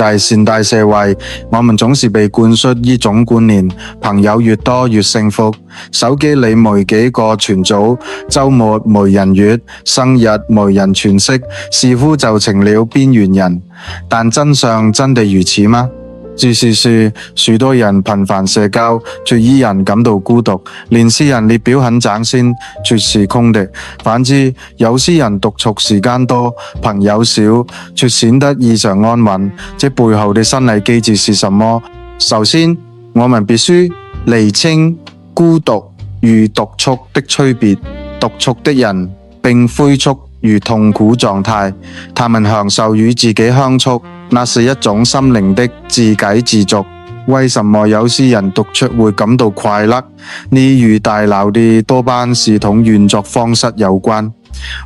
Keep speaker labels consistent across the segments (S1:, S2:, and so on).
S1: 在現代社會，我們總是被灌輸一種觀念：朋友越多越幸福。手機裏沒幾個群組，週末沒人約，生日沒人傳息，似乎就成了邊緣人。但真相真的如此嗎？事實是，許多人頻繁社交，卻依然感到孤獨。連私人列表很嶄新，卻是空的。反之，有些人獨處時間多，朋友少，卻顯得異常安穩。這背後的心理機制是什麼？首先，我們必須釐清孤獨與獨處的區別。獨處的人並非處於痛苦狀態，他們享受與自己相處，那是一種心靈的自給自足。為什麼有些人獨處會感到快樂？呢與大腦的多巴胺系統運作方式有關。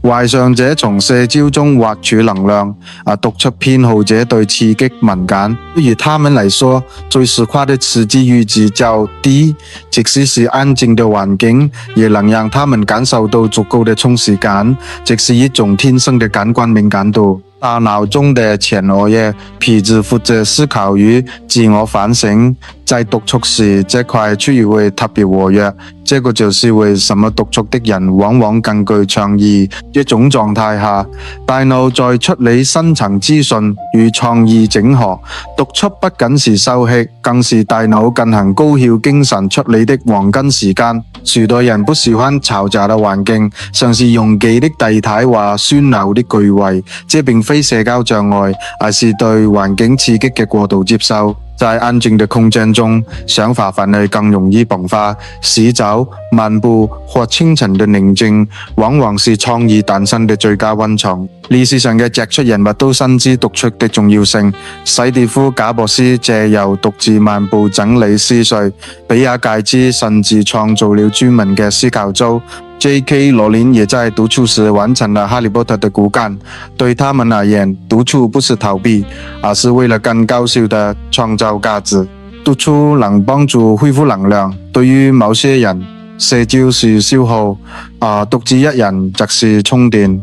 S1: 懷想者從社交中獲取能量，獨處偏好者對刺激敏感。對於他們來說，最實快的刺激閾值較低，即使是安靜的環境，也能讓他們感受到足夠的充實感，這是一種天生的感官敏感度。大腦中的前額葉皮質負責思考與自我反省，在獨處時這塊區域會特別活躍。這個就是為什麼獨處的人往往更具創意。這種狀態下，大腦在處理深層資訊與創意整合。獨處不僅是休息，更是大腦進行高效精神處理的黃金時間。許多人不喜歡嘈雜的環境，像是擁擠的地鐵或喧鬧的聚會。這並非社交障礙，而是對環境刺激嘅過度接受。在安靜的空間中，想法反而更容易迸發。洗澡、漫步或清晨的寧靜，往往是創意誕生的最佳溫床。歷史上嘅傑出人物都深知獨處的重要性。史蒂夫·賈伯斯借由獨自漫步整理思緒，比爾蓋茨甚至創造了專門嘅思考組。J.K. 羅琳也在獨處時完成了《哈利波特》的骨幹。對他們而言，獨處不是逃避，而是為了更高效的創造價值。獨處能幫助恢復能量。對於某些人，社交是消耗，獨自一人則是充電。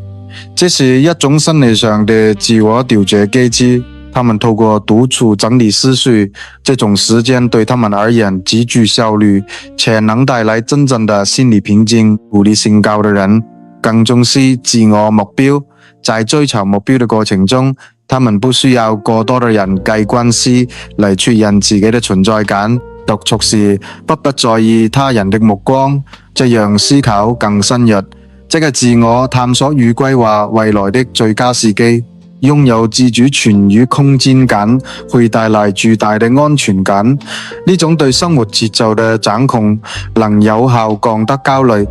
S1: 這是一種生理上的自我調節機制。他們透過獨處整理思緒，這種時間對他們而言極具效率，且能帶來真正的心理平靜。獨立性高的人更重視自我目標，在追求目標的過程中，他們不需要過多的人際關係來確認自己的存在感。獨處時不在意他人的目光，這樣思考更深入。這個自我探索與規劃未來的最佳時機。擁有自主權與空間感，會帶來巨大的安全感。呢種對生活節奏的掌控，能有效降低焦慮。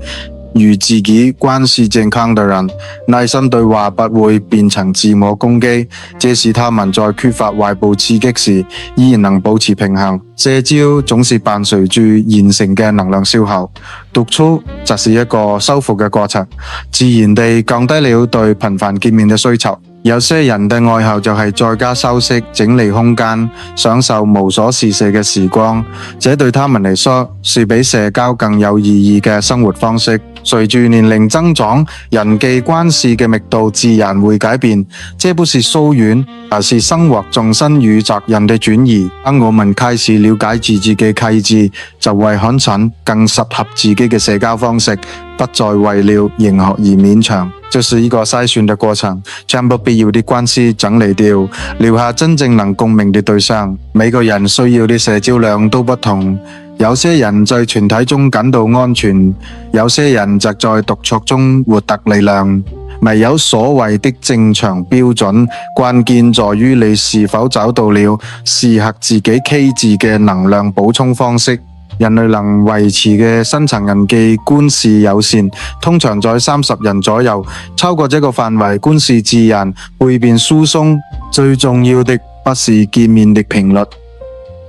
S1: 與自己關係健康的人，內心對話不會變成自我攻擊，這使他們在缺乏外部刺激時，依然能保持平衡。社交總是伴隨住現成嘅能量消耗，獨處則是一個修復嘅過程，自然地降低了對頻繁見面嘅需求。有些人的愛好就係在家休息、整理空間，享受無所事事嘅時光。這對他們嚟說是比社交更有意義嘅生活方式。隨住年齡增長，人際關係嘅密度自然會改變。這不是疏遠，而是生活重心與責任的轉移。當我們開始了解自己嘅氣質，就會肯尋更適合自己嘅社交方式，不再為了迎合而勉強。就是一個篩選的過程，將不必要的關係整理掉，留下真正能共鳴的對象。每個人需要的社交量都不同，有些人在團體中感到安全，有些人則在獨處中獲得力量。沒有所謂的正常標準，關鍵在於你是否找到了適合自己機制嘅能量補充方式。人類能維持嘅深層人際關係有限，通常在30人左右。超過這個範圍，關係自然會變疏鬆。最重要的不是見面的頻率，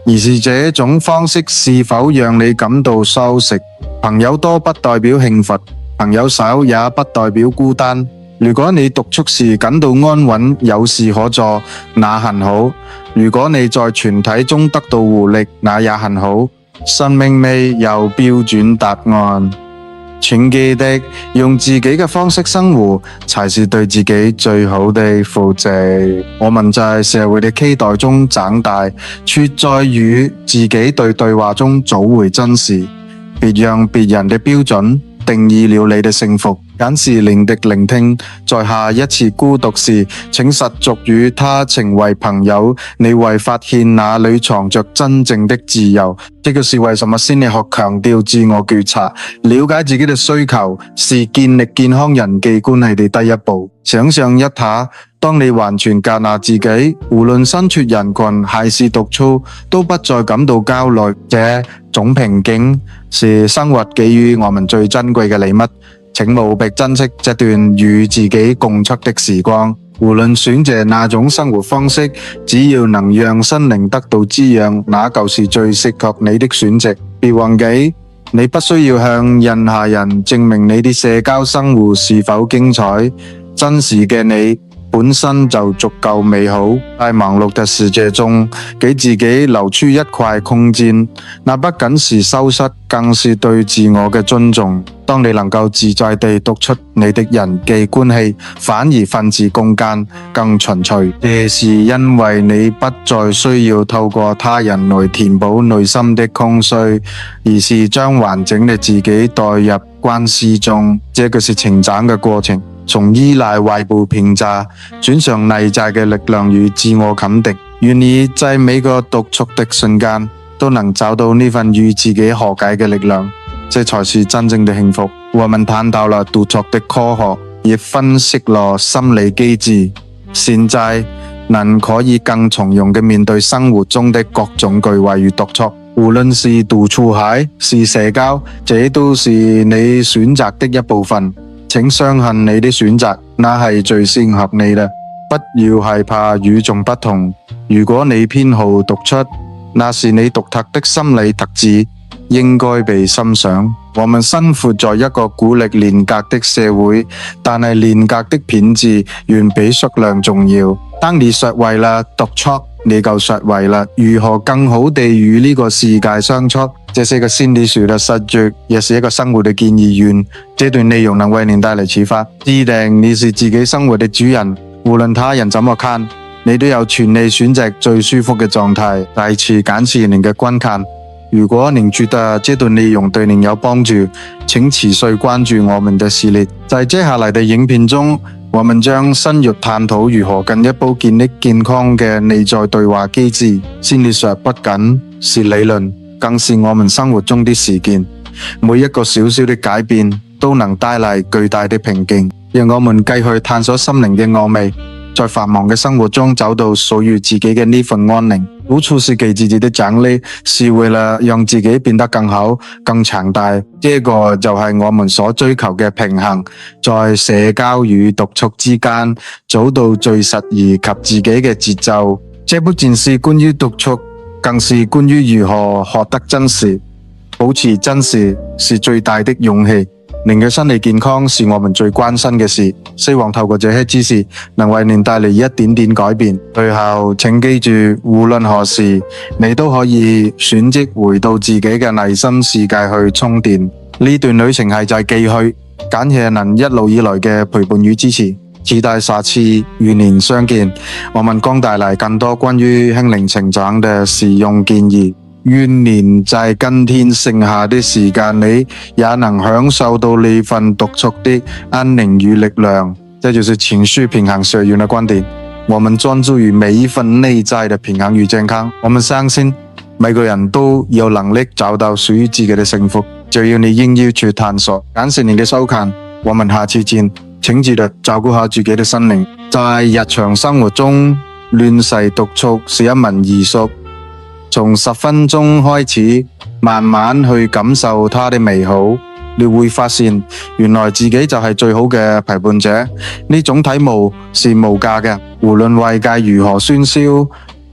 S1: 而是這種方式是否讓你感到舒適。朋友多不代表幸福，朋友少也不代表孤單。如果你獨處時感到安穩，有事可做，那很好。如果你在團體中得到活力，那也很好。生命沒有標準答案，請記得用自己嘅方式生活，才是對自己最好的負責。我們在社會的期待中長大，卻在與自己對話中找回真實。別讓別人的標準定義了你的幸福。簡士寧的聆聽，在下一次孤獨時，請實足與他成為朋友，你會發現那裏藏着真正的自由。這就是為什麼心理學強調自我覺察，了解自己的需求，是建立健康人際關係的第一步。想象一下，當你完全接納自己，無論身處人群還是獨處，都不再感到焦慮。這種平靜是生活給予我們最珍貴嘅禮物。請務必珍惜這段與自己共處的時光。無論選擇哪種生活方式，只要能讓心靈得到滋養，那就是最適合你的選擇。別忘記，你不需要向任何人證明你的社交生活是否精彩，真實嘅你本身就足夠美好。在忙碌的世界中，給自己留出一塊空間，那不僅是修飾，更是對自我嘅尊重。當你能夠自在地讀出你的人際關係，反而分子空間更純粹。這是因為你不再需要透過他人來填補內心的空虛，而是將完整的自己代入關係中。這個是成長嘅過程，從依賴外部評價轉向內在嘅力量與自我肯定。願你在每個獨處的瞬間都能找到呢份與自己和解嘅力量，這才是真正的幸福。我們探討了獨處的科學，也分析了心理機制，現在能可以更從容地面對生活中的各種巨圍與獨處。無論是獨處還是社交，這都是你選擇的一部分。請相信你的選擇，那係最適合你的。不要害怕與眾不同。如果你偏好獨處，那是你獨特的心理特質，應該被欣賞。我們生活在一個鼓勵連結的社會，但係連結的品質遠比數量重要。當你學會了獨處，你就學會了如何更好地與呢個世界相處。這是一個心理學的實證，也是一個生活的建議院。這段內容能為您帶來啟發。知定你是自己生活的主人，無論他人怎麼看，你都有權利選擇最舒服嘅狀態。再次感謝您嘅觀看。如果您覺得這段內容對您有幫助，請持續關注我們的系列。在接下來的影片中，我們將深入探討如何進一步建立健康嘅內在對話機制。心理學不僅是理論，更是我們生活中的實踐。每一個小小的改變都能帶來巨大的平靜。讓我們繼續探索心靈嘅奧秘，在繁忙嘅生活中找到屬於自己嘅呢份安寧。獨處是給自己的獎勵，是為了讓自己變得更好、更強大。這個就係我們所追求嘅平衡，在社交與獨處之間找到最適宜及自己嘅節奏。這不僅是關於獨處，更是關於如何學得真實。保持真實是最大的勇氣。您嘅身體健康是我們最關心嘅事，希望透過這些知識能為您帶嚟一點點改變。最後，請記住，無論何時，你都可以選擇回到自己嘅內心世界去充電。呢段旅程係在繼續，感謝您一路以來嘅陪伴與支持，期待下次與您相見。我們將帶來更多關於心靈成長嘅實用建議。願您在今天剩下的時間裏，也能享受到呢份獨處的安寧與力量。這就是情緒平衡學院的觀點。我們專注於每一份內在的平衡與健康。我們相信每個人都有能力找到屬於自己的幸福，只要你願意去探索。感謝您的收看，我們下次見。請記得照顧下自己的心靈。在日常生活中，亂世獨處是一門藝術。從10分鐘開始，慢慢去感受它的美好，你會發現原來自己就係最好嘅陪伴者。呢種體悟是無價嘅，無論外界如何喧囂，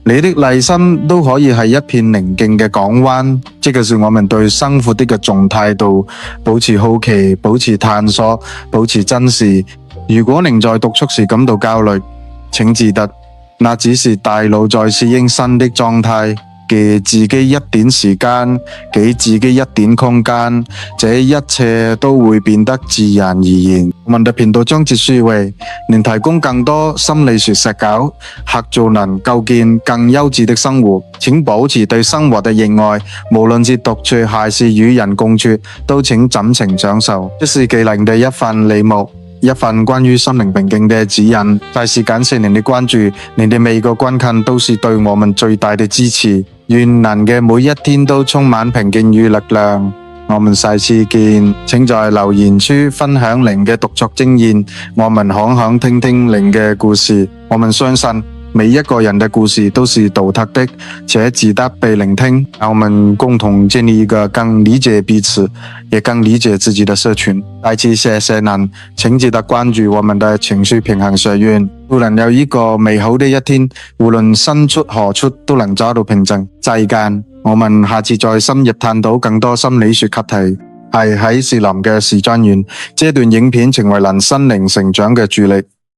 S1: 你的內心都可以係一片寧靜嘅港灣。這個是我們對生活的一種態度，保持好奇，保持探索，保持真實。如果您在獨處時感到焦慮，請記得，那只是大腦在適應新的狀態。給自己一點時間，給自己一點空間，這一切都會變得自然而然。我們的頻道將結束為能提供更多心理學實稿，合作能構建更優質的生活。請保持對生活的熱愛，無論是獨處還是與人共處，都請盡情享受。這是技能的一份禮物，一份關於心靈平靜的指引。再次感謝您的關注，您的每個關看都是對我們最大的支持。願您嘅每一天都充滿平靜與力量。我們下次見，請在留言處分享您嘅獨作經驗，我們很想聽聽您嘅故事。我們相信每一個人的故事都是獨特的，且值得被聆聽。讓我們共同建立一個更理解彼此，也更理解自己的社群。再次謝謝您，請記得關注我們的情緒平衡學院，都能有一個美好的一天，無論身處何處都能找到平靜。再見，我們下次再深入探討更多心理學課題。係喺士林嘅時裝園，這段影片成為您心靈成長嘅助力。